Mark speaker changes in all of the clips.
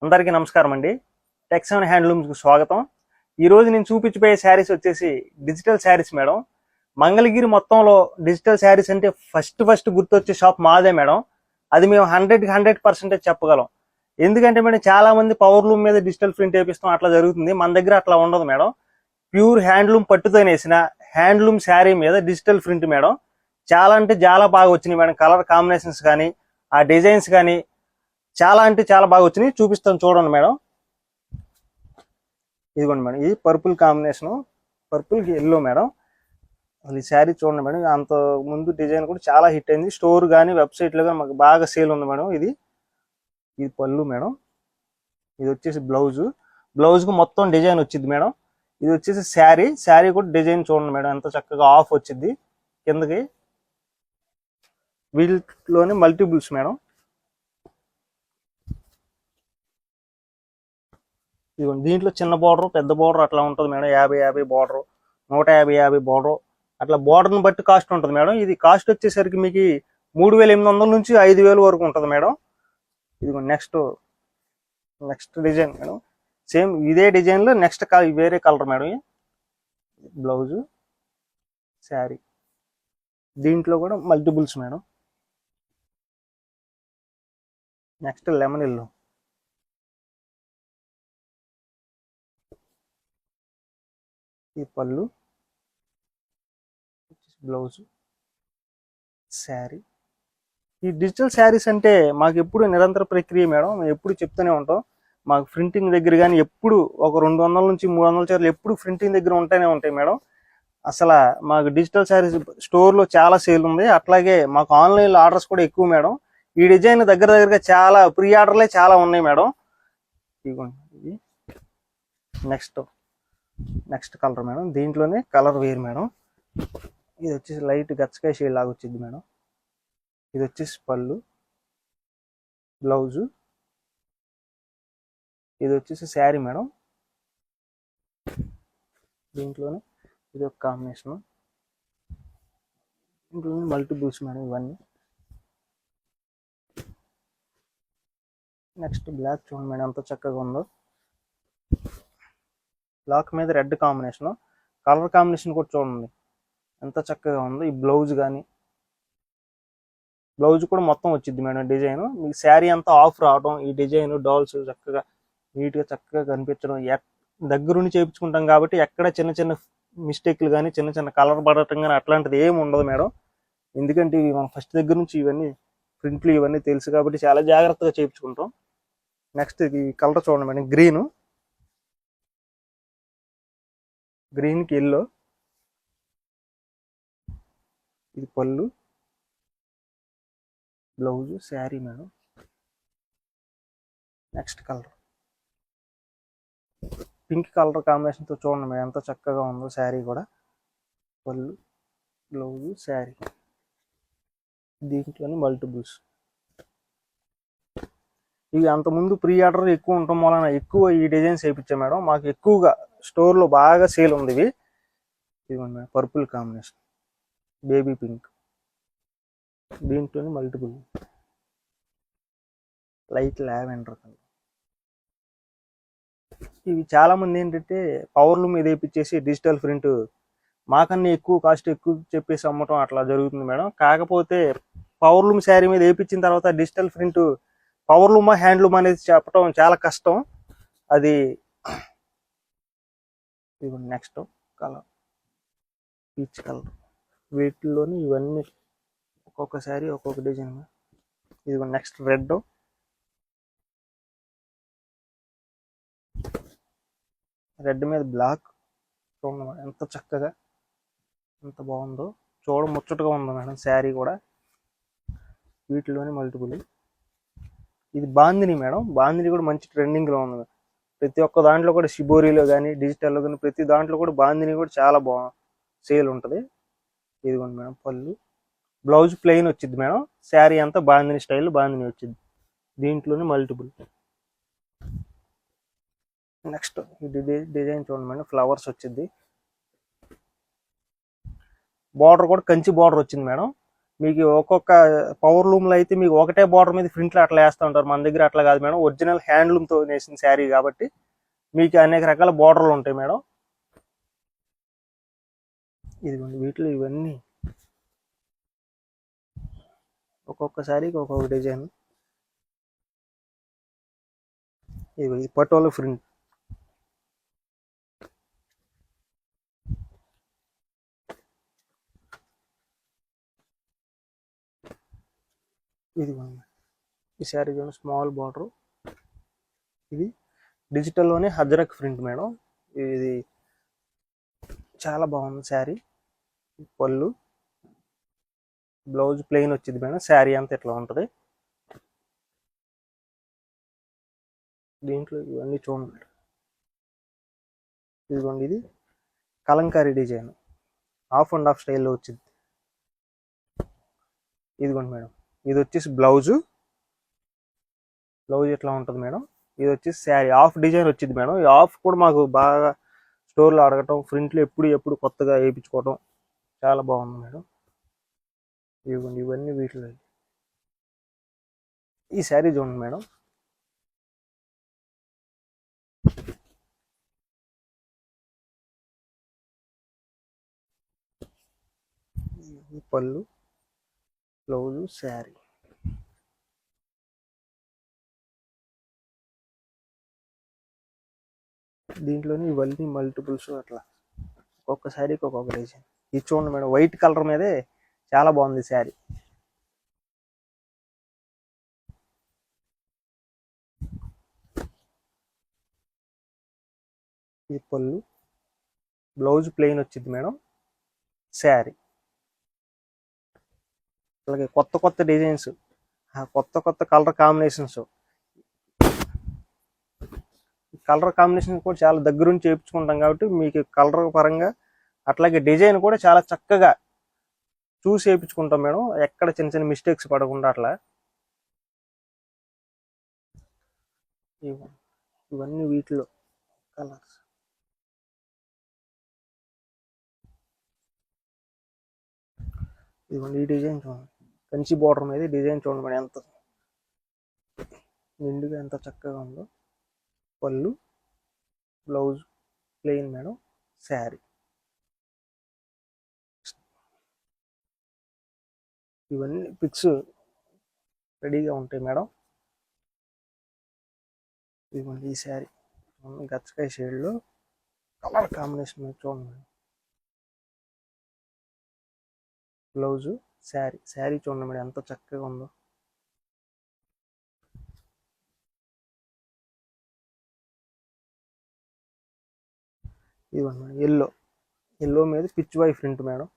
Speaker 1: అందరికీ నమస్కారం అండి. టెక్స్7 హ్యాండ్లూమ్స్కి స్వాగతం. ఈరోజు నేను చూపించబోయే శారీస్ వచ్చేసి డిజిటల్ శారీస్ మేడం. మంగళగిరి మొత్తంలో డిజిటల్ శారీస్ అంటే ఫస్ట్ గుర్తొచ్చే షాప్ మాదే మేడం. అది మేము 100% చెప్పగలం. ఎందుకంటే మేడం చాలా మంది పవర్ లూమ్ మీద డిజిటల్ ప్రింట్ వేపిస్తాం, అట్లా జరుగుతుంది. మన దగ్గర అట్లా ఉండదు మేడం. ప్యూర్ హ్యాండ్లూమ్ పట్టుతో వేసిన హ్యాండ్లూమ్ శారీ మీద డిజిటల్ ప్రింట్ మేడం. చాలా అంటే చాలా బాగా వచ్చినాయి మేడం. కలర్ కాంబినేషన్స్ కానీ ఆ డిజైన్స్ కానీ చాలా అంటే చాలా బాగా వచ్చినాయి. చూపిస్తాను చూడండి మేడం. ఇదిగోండి మేడం, ఇది పర్పుల్ కాంబినేషను, పర్పుల్కి ఎల్లో మేడం. అసలు ఈ శారీ చూడండి మేడం. అంత ముందు డిజైన్ కూడా చాలా హిట్ అయింది. స్టోర్ కానీ వెబ్సైట్లో కానీ మాకు బాగా సేల్ ఉంది మేడం. ఇది పళ్ళు మేడం. ఇది వచ్చేసి బ్లౌజ్కు మొత్తం డిజైన్ వచ్చింది మేడం. ఇది వచ్చేసి శారీ కూడా డిజైన్ చూడండి మేడం, ఎంత చక్కగా ఆఫ్ వచ్చింది కిందకి. వీటిలోనే మల్టిపుల్స్ మేడం. ఇదిగోండి, దీంట్లో చిన్న బార్డర్, పెద్ద బార్డర్ అట్లా ఉంటుంది మేడం. 50 బార్డర్, 150 బార్డర్, అట్లా బార్డర్ని బట్టి కాస్ట్ ఉంటుంది మేడం. ఇది కాస్ట్ వచ్చేసరికి మీకు 3800 నుంచి 5000 వరకు ఉంటుంది మేడం. ఇదిగోండి నెక్స్ట్ డిజైన్ మేడం. సేమ్ ఇదే డిజైన్లో నెక్స్ట్ వేరే కలర్ మేడం. బ్లౌజు, శారీ, దీంట్లో కూడా multiples madam. Next lemon yellow, ఈ పళ్ళు, బ్లౌజ్, శారీ. ఈ డిజిటల్ శారీస్ అంటే మాకు ఎప్పుడు నిరంతర ప్రక్రియ మేడం. మేము ఎప్పుడు చెప్తూనే ఉంటాం. మాకు ప్రింటింగ్ దగ్గర కానీ ఎప్పుడు ఒక 200 నుంచి 300 చీరలు ఎప్పుడు ప్రింటింగ్ దగ్గర ఉంటూనే ఉంటాయి మేడం. అసలు మాకు డిజిటల్ శారీస్ స్టోర్లో చాలా సేల్ ఉంది. అట్లాగే మాకు ఆన్లైన్లో ఆర్డర్స్ కూడా ఎక్కువ మేడం. ఈ డిజైన్ దగ్గరగా చాలా ప్రీ ఆర్డర్లే చాలా ఉన్నాయి మేడం. ఇదిగోండి, ఇది నెక్స్ట్ కలర్ మేడం. దీంట్లోనే కలర్ వేరు మేడం. ఇది వచ్చేసి లైట్ గచ్చకాయ షేడ్ లాగా వచ్చింది మేడం. ఇది వచ్చేసి పళ్ళు, బ్లౌజు, ఇది వచ్చేసి శారీ మేడం. దీంట్లోనే ఇది ఒక కాంబినేషన్. దీంట్లోనే మల్టిపుల్స్ మేడం ఇవన్నీ. నెక్స్ట్ బ్లాక్ చూడండి మేడం, ఎంత చక్కగా ఉందో. బ్లాక్ మీద రెడ్ కాంబినేషన్, కలర్ కాంబినేషన్ కూడా చూడండి ఎంత చక్కగా ఉందో. ఈ బ్లౌజ్ కానీ, బ్లౌజ్ కూడా మొత్తం వచ్చింది మేడం డిజైన్. మీకు శారీ అంతా ఆఫ్ రావడం, ఈ డిజైన్ డాల్స్ చక్కగా నీట్గా చక్కగా కనిపించడం, దగ్గరుండి చేయించుకుంటాం కాబట్టి ఎక్కడ చిన్న మిస్టేక్లు కానీ చిన్న కలర్ పడటం కానీ అట్లాంటిది ఏమి ఉండదు మేడం. ఎందుకంటే ఇవి మనం ఫస్ట్ దగ్గర నుంచి ఇవన్నీ ప్రింట్లు ఇవన్నీ తెలుసు కాబట్టి చాలా జాగ్రత్తగా చేయించుకుంటాం. నెక్స్ట్ ఈ కలర్ చూడండి మేడం, గ్రీన్కి ఎల్లో, ఇది పళ్ళు, blouse, sari madam. Next colour pink colour కాంబినేషన్తో చూడండి మేడం ఎంత చక్కగా ఉందో. శారీ కూడా పళ్ళు, బ్లౌజు, శారీ, దీంట్లోని మల్టిపుల్స్. ఇవి అంతకుముందు ప్రీ ఆర్డర్ ఎక్కువ ఉండటం వలన ఎక్కువ ఈ డిజైన్స్ వేయించాం మేడం. మాకు ఎక్కువగా స్టోర్లో బాగా సేల్ ఉంది ఇవి. ఇదిగోండి madam, purple combination, baby pink, దీంట్లోని మల్టిపుల్, లైట్ లావెండర్ కలర్. ఇవి చాలా మంది ఏంటంటే పవర్ లూమ్ మీద వేయించేసి డిజిటల్ ప్రింట్ మాకన్నా కాస్ట్ ఎక్కువ చెప్పేసి అమ్మటం అట్లా జరుగుతుంది మేడం. కాకపోతే పవర్ లూమ్ శారీ మీద వేయించిన తర్వాత డిజిటల్ ప్రింట్ పవర్ లూమా హ్యాండ్లూమ్ అనేది చెప్పడం చాలా కష్టం. అది నెక్స్ట్ కలర్ పీచ్ కలర్. వీటిల్లోని ఇవన్నీ ఒక్కొక్క శారీ ఒక్కొక్క డిజైన్. ఇది నెక్స్ట్ రెడ్ మీద బ్లాక్. చూడండి ఎంత చక్కగా ఎంత బాగుందో, ముచ్చటగా ఉందో మేడం శారీ కూడా. వీటిలోని మల్టిపుల్. ఇది బాందిని మేడం. బాందిని కూడా మంచి ట్రెండింగ్లో ఉంది. ప్రతి ఒక్క దాంట్లో కూడా షిబోరీలో కానీ డిజిటల్లో కానీ ప్రతి దాంట్లో కూడా బాందిని కూడా చాలా సేల్ ఉంటుంది. ఇదిగోండి మేడం, పళ్ళు, బ్లౌజ్ ప్లెయిన్ వచ్చింది మేడం. శారీ అంతా బాందిని స్టైల్ బాందిని వచ్చింది. దీంట్లోనే మల్టిపుల్. నెక్స్ట్ ఇది డిజైన్ చూడండి మేడం, ఫ్లవర్స్ వచ్చింది. బార్డర్ కూడా కంచి బార్డర్ వచ్చింది మేడం. మీకు ఒక్కొక్క పవర్ లూమ్లో అయితే మీకు ఒకటే బార్డర్ మీద ప్రింట్లు అట్లా వేస్తూ ఉంటారు. మన దగ్గర అట్లా కాదు మేడం, ఒరిజినల్ హ్యాండ్లూమ్తో నేసిన శారీ కాబట్టి మీకు అనేక రకాల బార్డర్లు ఉంటాయి మేడం. ఇదిగోండి వీటిలో ఇవన్నీ ఒక్కొక్క శారీకి ఒక్కొక్క డిజైన్. ఇది పటోలా ప్రింట్. ఇదిగోండి ఈ శారీ చూడండి, స్మాల్ బార్డర్. ఇది డిజిటల్లోనే హజరక్ ప్రింట్ మేడం. ఇది చాలా బాగుంది శారీ. పళ్ళు, బ్లౌజ్ ప్లెయిన్ వచ్చింది మేడం. శారీ అంతా ఇట్లా ఉంటుంది. దీంట్లో ఇవన్నీ చూడండి. ఇదిగోండి ఇది Kalamkari design, half and half స్టైల్లో వచ్చింది. ఇదిగోండి మేడం, ఇది వచ్చేసి బ్లౌజ్ ఇట్లా ఉంటుంది మేడం. ఇది వచ్చేసి శారీ హాఫ్ డిజైన్ వచ్చింది మేడం. ఈ హాఫ్ కూడా మాకు బాగా స్టోర్లో అడగటం, ప్రింట్లు ఎప్పుడు కొత్తగా వేయించుకోవటం చాలా బాగుంది మేడం. ఇదిగోండి ఇవన్నీ వీటిలో. ఈ శారీ చూడండి మేడం, పళ్ళు, బ్లౌజు, శారీ. దీంట్లోనే ఇవన్నీ మల్టిపుల్స్ అట్లా ఒక్కొక్క శారీకి ఒక్కొక్క డిజైన్. ఇది చూడండి మేడం, వైట్ కలర్ మీదే చాలా బాగుంది శారీ. ఈ పళ్ళు, బ్లౌజ్ ప్లెయిన్ వచ్చింది మేడం. శారీ అలాగే కొత్త డిజైన్స్, కొత్త కలర్ కాంబినేషన్స్. కలర్ కాంబినేషన్ కూడా చాలా దగ్గరుండి చేయించుకుంటాం కాబట్టి మీకు కలర్ పరంగా అట్లాగే డిజైన్ కూడా చాలా చక్కగా చూసి వేయించుకుంటాం మేడం. ఎక్కడ చిన్న మిస్టేక్స్ పడకుండా అట్లా. ఇవన్నీ వీటిలో కలర్స్. ఇదిగోండి ఈ డిజైన్ చూడండి, కంచి బార్డర్ మీద డిజైన్ చూడండి మేడం, ఎంత నిండుగా ఎంత చక్కగా ఉందో. పళ్ళు, బ్లౌజ్ ప్లెయిన్ మేడం. శారీ ఇవన్నీ పిక్స్ రెడీగా ఉంటాయి మేడం. ఇదిగోండి ఈ శారీ గచ్చకాయ షేడ్లో కలర్ కాంబినేషన్ చూడండి మేడం. బ్లౌజు, శారీ చూడండి మేడం ఎంత చక్కగా ఉందో. ఇదిగోండి మేడం ఎల్లో మీద pichwai print madam.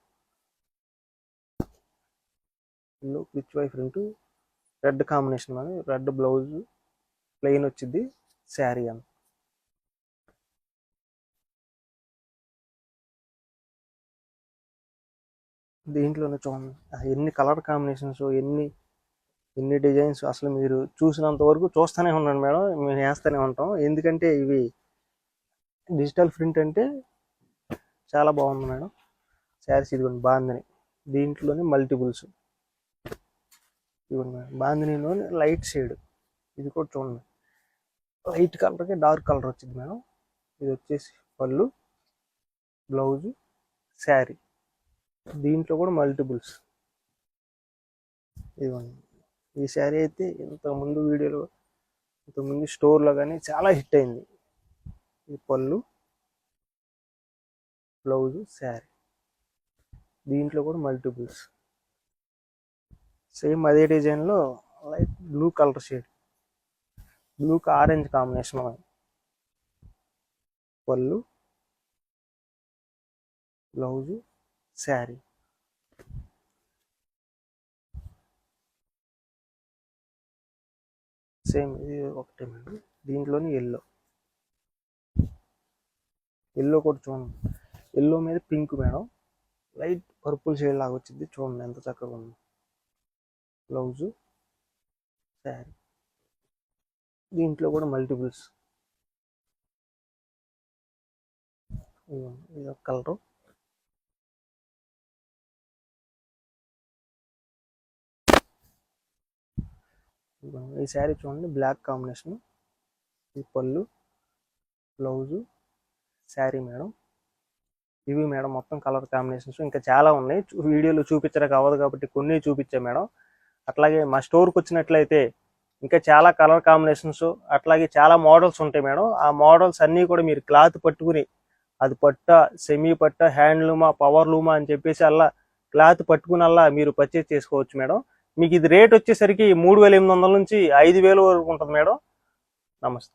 Speaker 1: Yellow pichwai print, red combination madam. Red blouse plain వచ్చింది. శారీ అంత దీంట్లోనే చూడండి ఎన్ని కలర్ కాంబినేషన్స్, ఎన్ని డిజైన్స్. అసలు మీరు చూసినంత వరకు చూస్తూనే ఉన్నాను మేడం, మేము వేస్తూనే ఉంటాం. ఎందుకంటే ఇవి డిజిటల్ ప్రింట్ అంటే చాలా బాగుంది మేడం. శారీస్ ఇదిగోండి బాందిని, దీంట్లోనే మల్టిపుల్స్. ఇదిగోండి మేడం బాందినిలోని లైట్ షేడ్. ఇది కూడా చూడండి, లైట్ కలర్కి డార్క్ కలర్ వచ్చింది మేడం. ఇది వచ్చేసి పళ్ళు, బ్లౌజు, శారీ. దీంట్లో కూడా మల్టిపుల్స్. ఇదిగోండి ఈ శారీ అయితే ఇంతకుముందు స్టోర్లో కానీ చాలా హిట్ అయింది. ఈ పళ్ళు, బ్లౌజు, శారీ. దీంట్లో కూడా మల్టిపుల్స్. సేమ్ అదే డిజైన్లో లైట్ బ్లూ కలర్ షేడ్, బ్లూకి ఆరెంజ్ కాంబినేషన్. పళ్ళు, బ్లౌజు, శారీ. సేమ్ ఇది ఒకటే మేడం. దీంట్లోని ఎల్లో కూడా చూడండి, ఎల్లో మీద pink madam, light purple shade లాగా వచ్చింది. చూడండి ఎంత చక్కగా ఉంది. బ్లౌజు, శారీ. దీంట్లో కూడా మల్టిపుల్స్. ఇది ఒక కలరు. ఈ శారీ చూడండి, బ్లాక్ కాంబినేషన్, ఈ పళ్ళు, బ్లౌజు, శారీ మేడం. ఇవి మేడం మొత్తం కలర్ కాంబినేషన్స్. ఇంకా చాలా ఉన్నాయి, వీడియోలో చూపించడానికి అవ్వదు కాబట్టి కొన్ని చూపించాం మేడం. అట్లాగే మా స్టోర్కి వచ్చినట్లయితే ఇంకా చాలా కలర్ కాంబినేషన్స్, అట్లాగే చాలా మోడల్స్ ఉంటాయి మేడం. ఆ మోడల్స్ అన్నీ కూడా మీరు క్లాత్ పట్టుకుని, అది పట్ట, సెమీ పట్ట, హ్యాండ్లూమా, పవర్ లూమా అని చెప్పేసి అలా క్లాత్ పట్టుకుని అలా మీరు పర్చేజ్ చేసుకోవచ్చు మేడం. మీకు ఇది రేట్ వచ్చేసరికి 3,800 నుంచి 5,000 వరకు ఉంటుంది మేడం. నమస్తే.